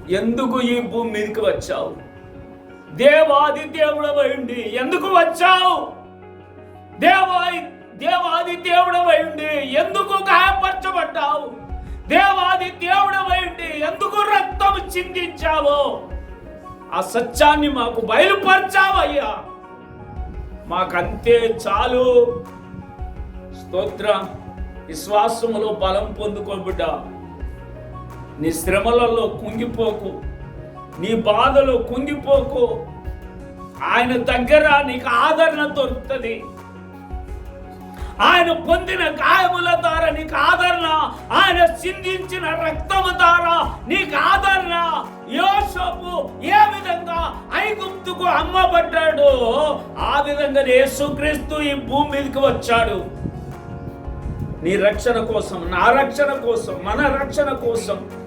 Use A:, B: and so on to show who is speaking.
A: ఎందుకు ఈ భూమి మీదకి వచ్చావు? దేవాది దేవుడవై ఉండి ఎందుకు వచ్చావు? దేవాది దేవుడవై ఉండి ఎందుకు గాయపరచబడ్డావు? దేవాది దేవుడవై ఉండి ఎందుకు రక్తం చిందించావో ఆ సత్యాన్ని మాకు బయలుపరచావయ్యా. మాకంతే చాలు. స్తోత్రం. విశ్వాసములో బలం పొందుకోబిడ్డ. నీ శ్రమలలో కుంగిపోకు, నీ బాధలో కుంగిపోకు. ఆయన దగ్గర నీకు ఆదరణ దొరుకుతుంది. ఆయన పొందిన గాయముల ద్వారా నీకు ఆదరణ, ఆయన చిందించిన రక్తము ద్వారా నీకు ఆదరణ. యోసేపు ఏ విధంగా ఐగుప్తుకు అమ్మబడ్డాడో ఆ విధంగా యేసుక్రీస్తు ఈ భూమి మీదకి వచ్చాడు. నీ రక్షణ కోసం, నా రక్షణ కోసం, మన రక్షణ కోసం.